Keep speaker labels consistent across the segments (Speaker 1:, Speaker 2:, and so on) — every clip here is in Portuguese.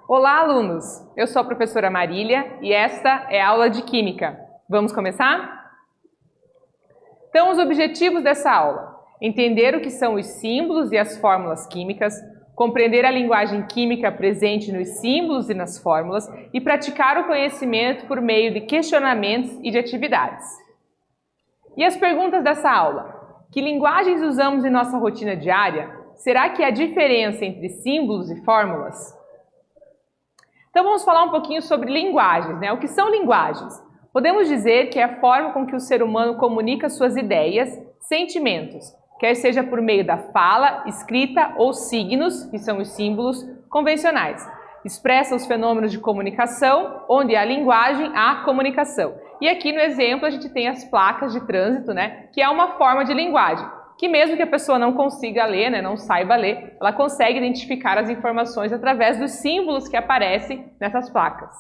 Speaker 1: Olá, alunos! Eu sou a professora Marília e esta é a aula de Química. Vamos começar? Então, os objetivos dessa aula: entender o que são os símbolos e as fórmulas químicas, compreender a linguagem química presente nos símbolos e nas fórmulas e praticar o conhecimento por meio de questionamentos e de atividades. E as perguntas dessa aula: que linguagens usamos em nossa rotina diária? Será que há diferença entre símbolos e fórmulas? Então vamos falar um pouquinho sobre linguagens, né? O que são linguagens? Podemos dizer que é a forma com que o ser humano comunica suas ideias, sentimentos, quer seja por meio da fala, escrita ou signos, que são os símbolos convencionais. Expressa os fenômenos de comunicação, onde há linguagem, há comunicação. E aqui no exemplo a gente tem as placas de trânsito, né? Que é uma forma de linguagem, que mesmo que a pessoa não consiga ler, né, não saiba ler, ela consegue identificar as informações através dos símbolos que aparecem nessas placas.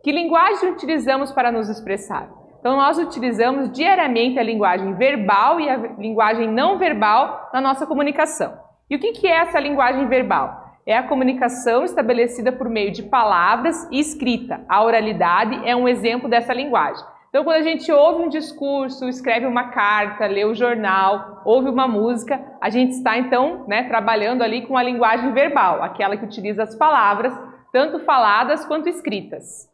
Speaker 1: Que linguagem utilizamos para nos expressar? Então, nós utilizamos diariamente a linguagem verbal e a linguagem não verbal na nossa comunicação. E o que é essa linguagem verbal? É a comunicação estabelecida por meio de palavras e escrita. A oralidade é um exemplo dessa linguagem. Então, quando a gente ouve um discurso, escreve uma carta, lê o jornal, ouve uma música, a gente está, então, trabalhando ali com a linguagem verbal, aquela que utiliza as palavras, tanto faladas quanto escritas.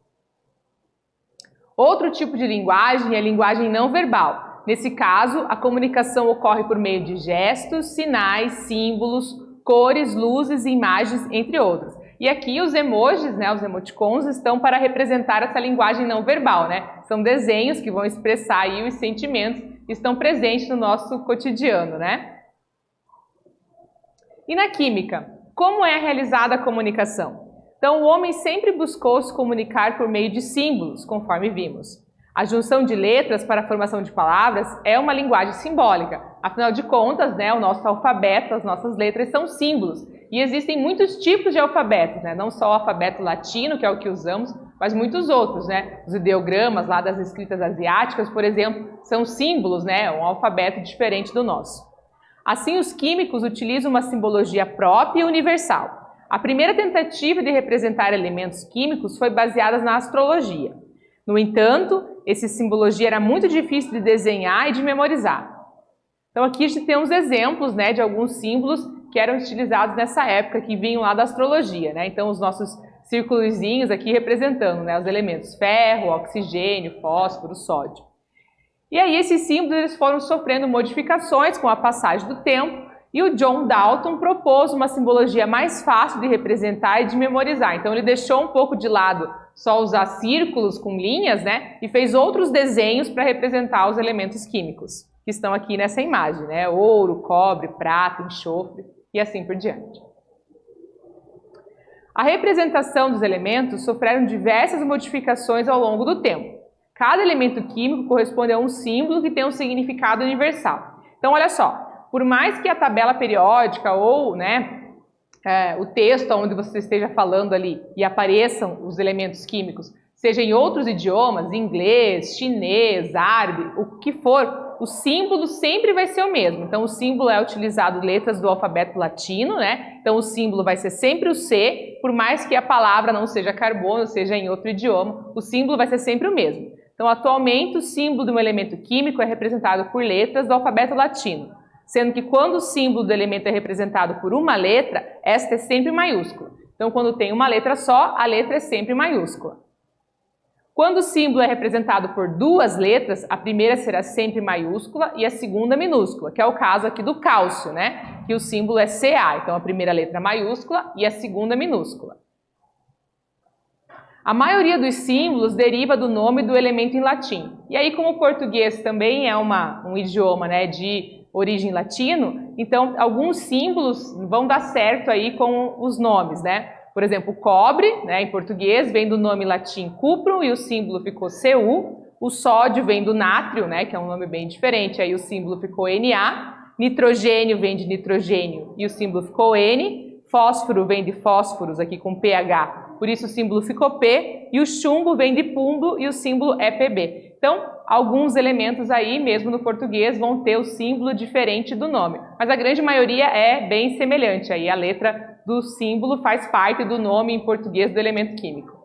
Speaker 1: Outro tipo de linguagem é a linguagem não verbal. Nesse caso, a comunicação ocorre por meio de gestos, sinais, símbolos, cores, luzes e imagens, entre outros. E aqui os emojis, né, os emoticons, estão para representar essa linguagem não verbal, né? São desenhos que vão expressar aí os sentimentos que estão presentes no nosso cotidiano, né? E na química, como é realizada a comunicação? Então, o homem sempre buscou se comunicar por meio de símbolos, conforme vimos. A junção de letras para a formação de palavras é uma linguagem simbólica. Afinal de contas, né, o nosso alfabeto, as nossas letras são símbolos. E existem muitos tipos de alfabetos, né? Não só o alfabeto latino, que é o que usamos, mas muitos outros, né? Os ideogramas lá das escritas asiáticas, por exemplo, são símbolos, né? Um alfabeto diferente do nosso. Assim, os químicos utilizam uma simbologia própria e universal. A primeira tentativa de representar elementos químicos foi baseada na astrologia. No entanto, essa simbologia era muito difícil de desenhar e de memorizar. Então aqui a gente tem uns exemplos, né, de alguns símbolos que eram utilizados nessa época, que vinham lá da astrologia, né? Então os nossos círculozinhos aqui representando, né, os elementos ferro, oxigênio, fósforo, sódio. E aí esses símbolos eles foram sofrendo modificações com a passagem do tempo e o John Dalton propôs uma simbologia mais fácil de representar e de memorizar. Então ele deixou um pouco de lado só usar círculos com linhas, né, e fez outros desenhos para representar os elementos químicos que estão aqui nessa imagem, né? Ouro, cobre, prata, enxofre e assim por diante. A representação dos elementos sofreram diversas modificações ao longo do tempo. Cada elemento químico corresponde a um símbolo que tem um significado universal. Então, olha só, por mais que a tabela periódica ou, o texto onde você esteja falando ali e apareçam os elementos químicos, seja em outros idiomas, inglês, chinês, árabe, o que for, o símbolo sempre vai ser o mesmo. Então, o símbolo é utilizado letras do alfabeto latino, né? Então, o símbolo vai ser sempre o C, por mais que a palavra não seja carbono, seja em outro idioma, o símbolo vai ser sempre o mesmo. Então, atualmente, o símbolo de um elemento químico é representado por letras do alfabeto latino, sendo que quando o símbolo do elemento é representado por uma letra, esta é sempre maiúscula. Então, quando tem uma letra só, a letra é sempre maiúscula. Quando o símbolo é representado por duas letras, a primeira será sempre maiúscula e a segunda minúscula, que é o caso aqui do cálcio, né? Que o símbolo é Ca, então a primeira letra maiúscula e a segunda minúscula. A maioria dos símbolos deriva do nome do elemento em latim. E aí, como o português também é um idioma, né, de origem latino, então alguns símbolos vão dar certo aí com os nomes, né? Por exemplo, o cobre, né, em português, vem do nome latim cuprum e o símbolo ficou Cu. O sódio vem do nátrio, né, que é um nome bem diferente, aí o símbolo ficou Na. Nitrogênio vem de nitrogênio e o símbolo ficou N. Fósforo vem de fósforos, aqui com PH, por isso o símbolo ficou P. E o chumbo vem de pumbo e o símbolo é Pb. Então, alguns elementos aí, mesmo no português, vão ter o símbolo diferente do nome. Mas a grande maioria é bem semelhante, aí a letra do símbolo faz parte do nome em português do elemento químico.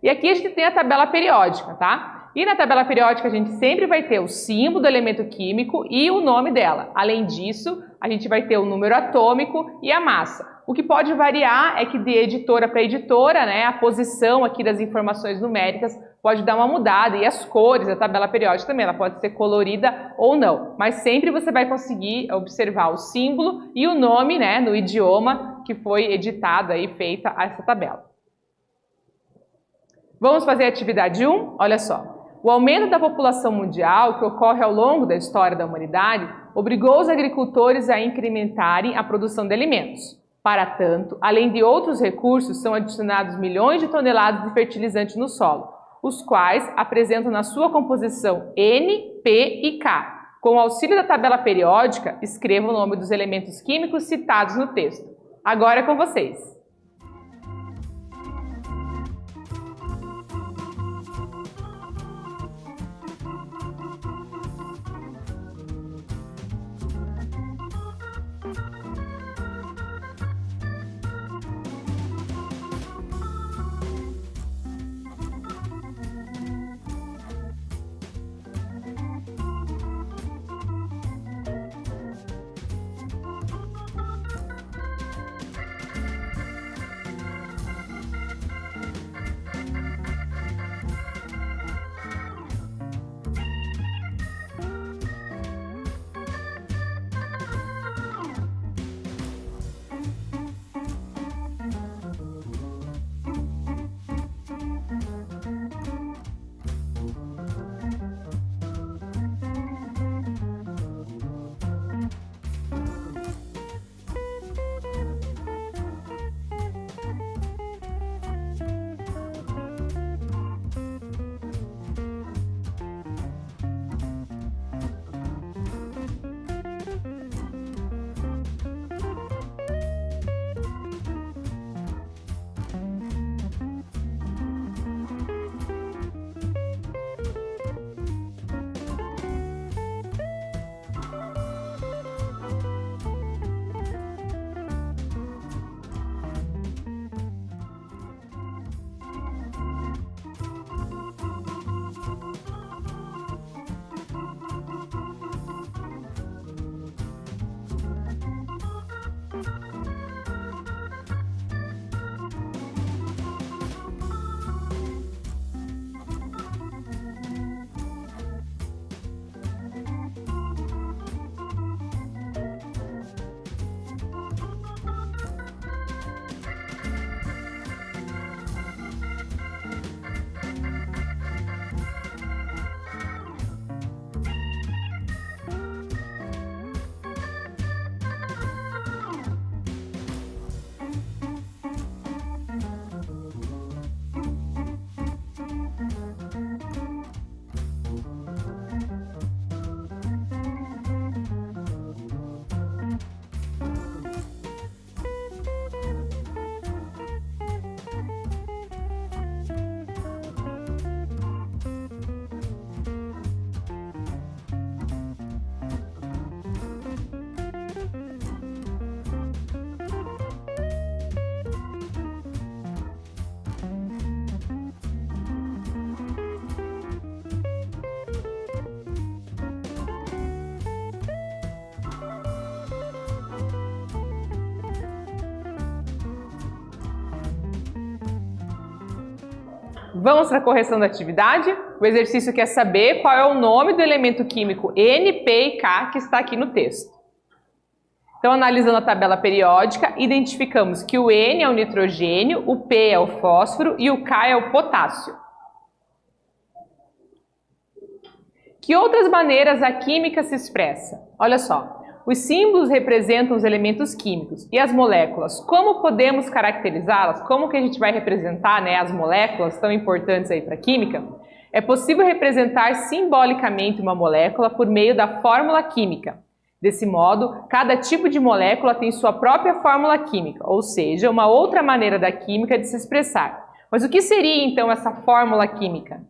Speaker 1: E aqui a gente tem a tabela periódica, tá? E na tabela periódica a gente sempre vai ter o símbolo do elemento químico e o nome dela. Além disso, a gente vai ter o número atômico e a massa. O que pode variar é que de editora para editora, né, a posição aqui das informações numéricas pode dar uma mudada, e as cores da tabela periódica também, ela pode ser colorida ou não. Mas sempre você vai conseguir observar o símbolo e o nome, né, no idioma que foi editada e feita essa tabela. Vamos fazer a atividade 1? Olha só. O aumento da população mundial, que ocorre ao longo da história da humanidade, obrigou os agricultores a incrementarem a produção de alimentos. Para tanto, além de outros recursos, são adicionados milhões de toneladas de fertilizante no solo, os quais apresentam na sua composição N, P e K. Com o auxílio da tabela periódica, escreva o nome dos elementos químicos citados no texto. Agora é com vocês. Vamos para a correção da atividade. O exercício quer saber qual é o nome do elemento químico N, P e K que está aqui no texto. Então, analisando a tabela periódica, identificamos que o N é o nitrogênio, o P é o fósforo e o K é o potássio. Que outras maneiras a química se expressa? Olha só. Os símbolos representam os elementos químicos e as moléculas. Como podemos caracterizá-las? Como que a gente vai representar, né, as moléculas tão importantes aí para a química? É possível representar simbolicamente uma molécula por meio da fórmula química. Desse modo, cada tipo de molécula tem sua própria fórmula química, ou seja, uma outra maneira da química de se expressar. Mas o que seria então essa fórmula química?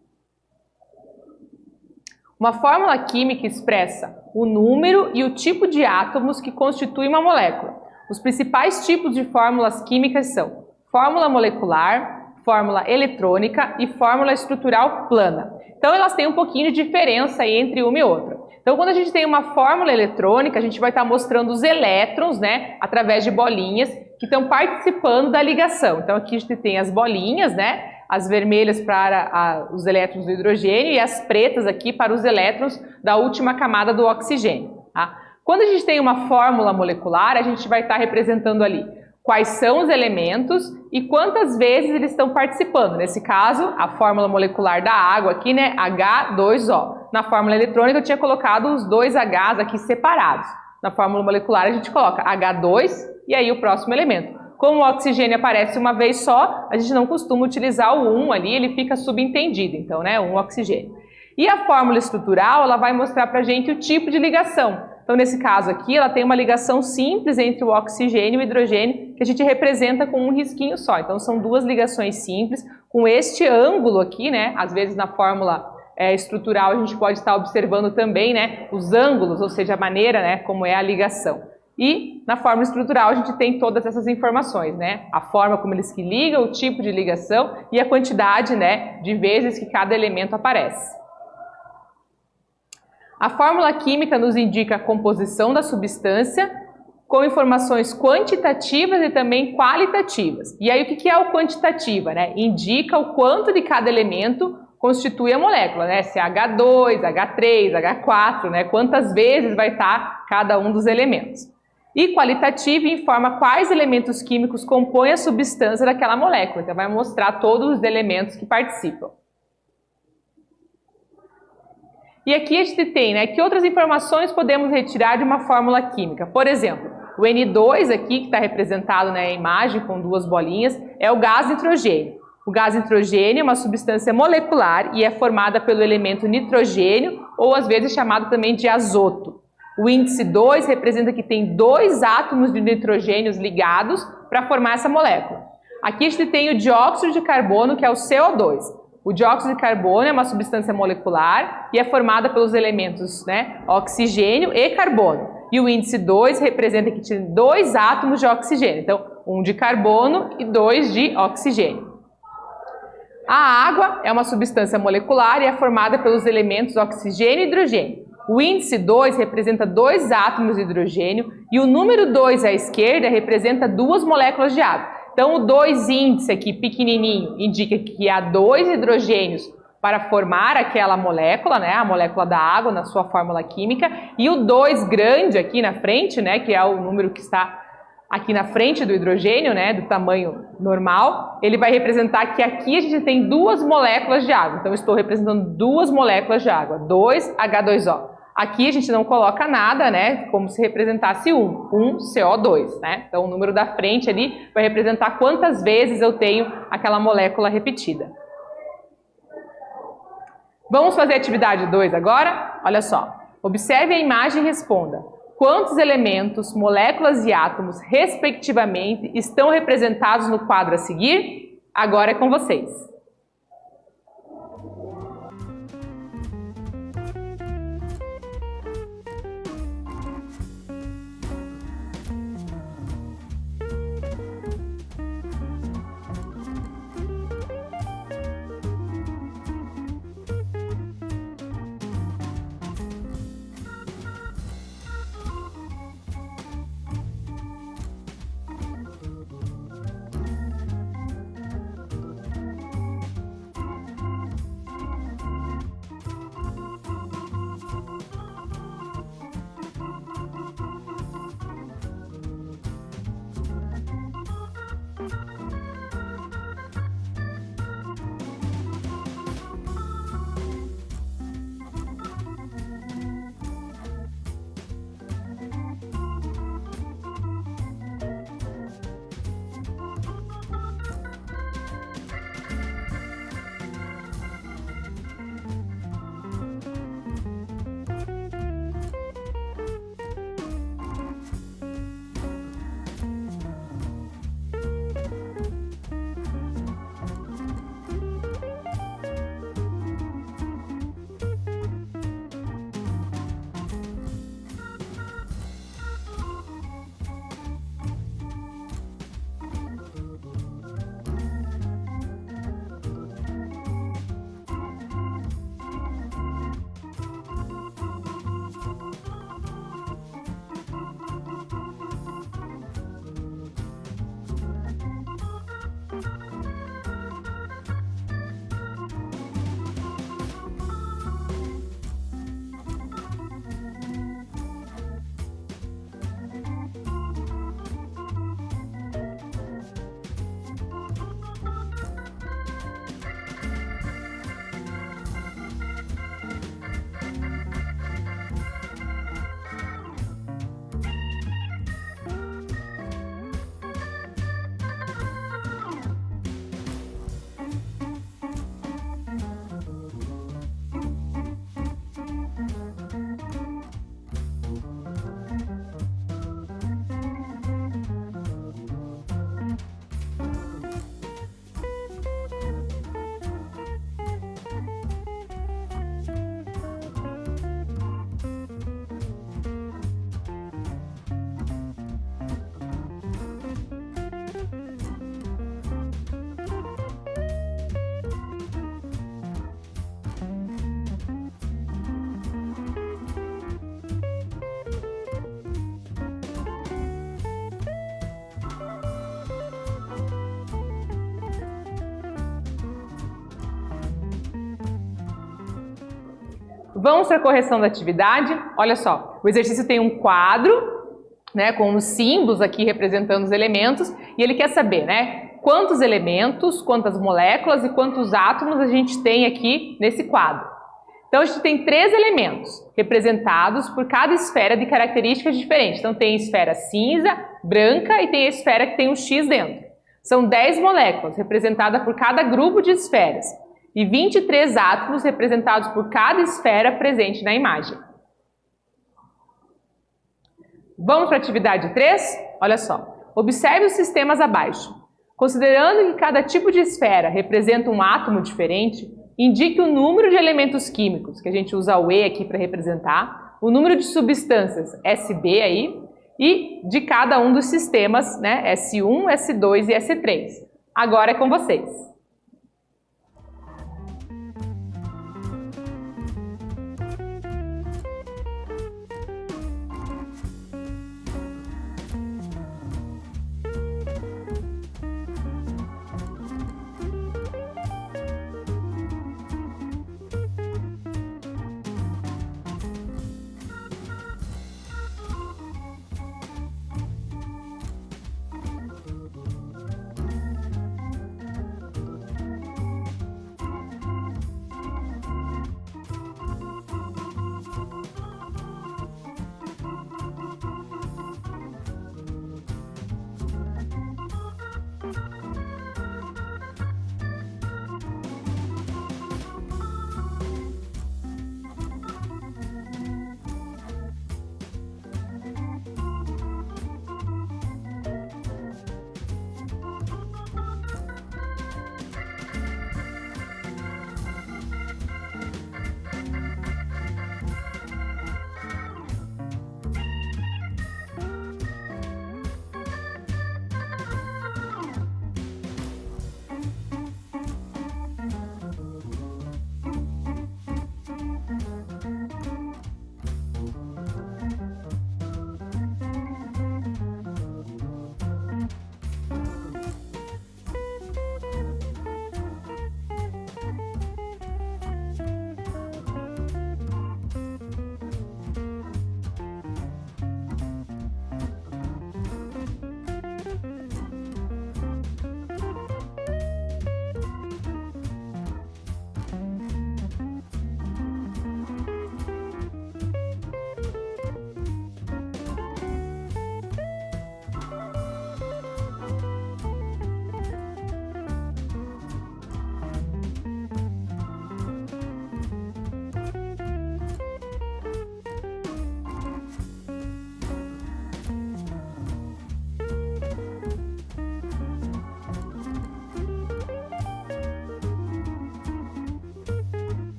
Speaker 1: Uma fórmula química expressa o número e o tipo de átomos que constituem uma molécula. Os principais tipos de fórmulas químicas são fórmula molecular, fórmula eletrônica e fórmula estrutural plana. Então elas têm um pouquinho de diferença entre uma e outra. Então quando a gente tem uma fórmula eletrônica, a gente vai estar mostrando os elétrons, né, através de bolinhas que estão participando da ligação. Então aqui a gente tem as bolinhas, né, as vermelhas para os elétrons do hidrogênio e as pretas aqui para os elétrons da última camada do oxigênio. Tá? Quando a gente tem uma fórmula molecular, a gente vai estar representando ali quais são os elementos e quantas vezes eles estão participando. Nesse caso, a fórmula molecular da água aqui, né, H2O. Na fórmula eletrônica eu tinha colocado os dois Hs aqui separados. Na fórmula molecular a gente coloca H2 e aí o próximo elemento. Como o oxigênio aparece uma vez só, a gente não costuma utilizar o 1 ali, ele fica subentendido, então, né, 1 oxigênio. E a fórmula estrutural, ela vai mostrar pra gente o tipo de ligação. Então, nesse caso aqui, ela tem uma ligação simples entre o oxigênio e o hidrogênio, que a gente representa com um risquinho só. Então, são duas ligações simples, com este ângulo aqui, né, às vezes na fórmula estrutural a gente pode estar observando também, né, os ângulos, ou seja, a maneira, né, como é a ligação. E na fórmula estrutural a gente tem todas essas informações, né? A forma como eles que ligam, o tipo de ligação e a quantidade, né, de vezes que cada elemento aparece. A fórmula química nos indica a composição da substância com informações quantitativas e também qualitativas. E aí o que é o quantitativa, né? Indica o quanto de cada elemento constitui a molécula, né? Se é H2, H3, H4, né? Quantas vezes vai estar cada um dos elementos. E qualitativa informa quais elementos químicos compõem a substância daquela molécula. Então vai mostrar todos os elementos que participam. E aqui a gente tem, né, que outras informações podemos retirar de uma fórmula química. Por exemplo, o N2 aqui, que está representado na imagem com duas bolinhas, é o gás nitrogênio. O gás nitrogênio é uma substância molecular e é formada pelo elemento nitrogênio, ou às vezes chamado também de azoto. O índice 2 representa que tem dois átomos de nitrogênios ligados para formar essa molécula. Aqui a gente tem o dióxido de carbono, que é o CO2. O dióxido de carbono é uma substância molecular e é formada pelos elementos, né, oxigênio e carbono. E o índice 2 representa que tem dois átomos de oxigênio. Então, um de carbono e dois de oxigênio. A água é uma substância molecular e é formada pelos elementos oxigênio e hidrogênio. O índice 2 representa dois átomos de hidrogênio e o número 2 à esquerda representa duas moléculas de água. Então, o 2 índice aqui, pequenininho, indica que há dois hidrogênios para formar aquela molécula, né, a molécula da água na sua fórmula química. E o 2 grande aqui na frente, né, que é o número que está aqui na frente do hidrogênio, né, do tamanho normal, ele vai representar que aqui a gente tem duas moléculas de água. Então, eu estou representando duas moléculas de água, 2H2O. Aqui a gente não coloca nada, né, como se representasse um CO2, né? Então, o número da frente ali vai representar quantas vezes eu tenho aquela molécula repetida. Vamos fazer a atividade 2 agora? Olha só, observe a imagem e responda. Quantos elementos, moléculas e átomos, respectivamente, estão representados no quadro a seguir? Agora é com vocês. Vamos para a correção da atividade. Olha só, o exercício tem um quadro, né, com os símbolos aqui representando os elementos, e ele quer saber, né, quantos elementos, quantas moléculas e quantos átomos a gente tem aqui nesse quadro. Então a gente tem 3 elementos representados por cada esfera de características diferentes. Então tem a esfera cinza, branca e tem a esfera que tem um X dentro. São 10 moléculas representadas por cada grupo de esferas e 23 átomos representados por cada esfera presente na imagem. Vamos para a atividade 3? Olha só, observe os sistemas abaixo. Considerando que cada tipo de esfera representa um átomo diferente, indique o número de elementos químicos, que a gente usa o E aqui para representar, o número de substâncias SB aí, e de cada um dos sistemas, né, S1, S2 e S3. Agora é com vocês.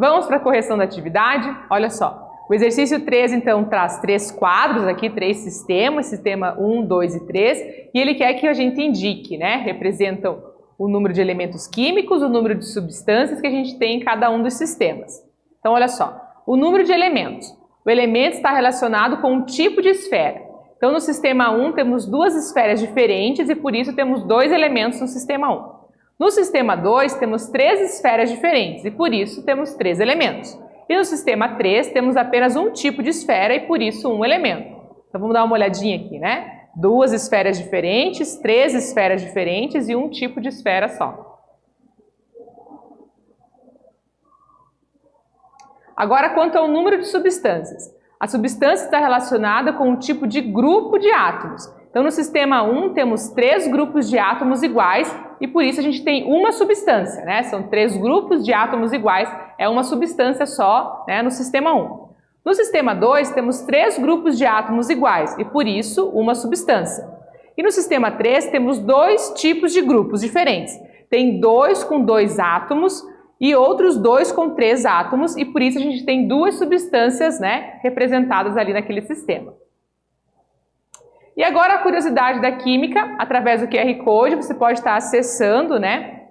Speaker 1: Vamos para a correção da atividade? Olha só, o exercício 3, então, traz 3 quadros aqui, 3 sistemas, sistema 1, 2 e 3, e ele quer que a gente indique, né? Representam o número de elementos químicos, o número de substâncias que a gente tem em cada um dos sistemas. Então, olha só, o número de elementos. O elemento está relacionado com um tipo de esfera. Então, no sistema 1, temos 2 esferas diferentes e, por isso, temos 2 elementos no sistema 1. No sistema 2, temos 3 esferas diferentes e, por isso, temos 3 elementos. E no sistema 3, temos apenas um tipo de esfera e, por isso, um elemento. Então, vamos dar uma olhadinha aqui, né? 2 esferas diferentes, 3 esferas diferentes e um tipo de esfera só. Agora, quanto ao número de substâncias. A substância está relacionada com um tipo de grupo de átomos. Então, no sistema 1, temos 3 grupos de átomos iguais e por isso a gente tem uma substância, né? São 3 grupos de átomos iguais, é uma substância só, né, no sistema 1. No sistema 2 temos 3 grupos de átomos iguais e por isso uma substância. E no sistema 3 temos 2 tipos de grupos diferentes. Tem 2 com 2 átomos e outros 2 com 3 átomos e por isso a gente tem 2 substâncias, né, representadas ali naquele sistema. E agora a curiosidade da química, através do QR Code, você pode estar acessando, né,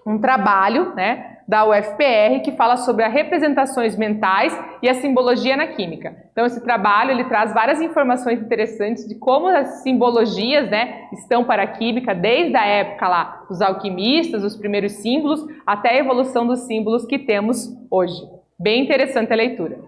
Speaker 1: um trabalho, né, da UFPR que fala sobre as representações mentais e a simbologia na química. Então esse trabalho ele traz várias informações interessantes de como as simbologias, né, estão para a química desde a época lá dos alquimistas, os primeiros símbolos, até a evolução dos símbolos que temos hoje. Bem interessante a leitura.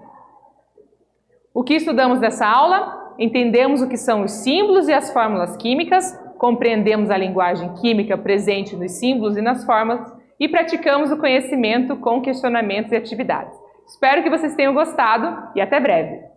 Speaker 1: O que estudamos nessa aula? Entendemos o que são os símbolos e as fórmulas químicas, compreendemos a linguagem química presente nos símbolos e nas fórmulas e praticamos o conhecimento com questionamentos e atividades. Espero que vocês tenham gostado e até breve!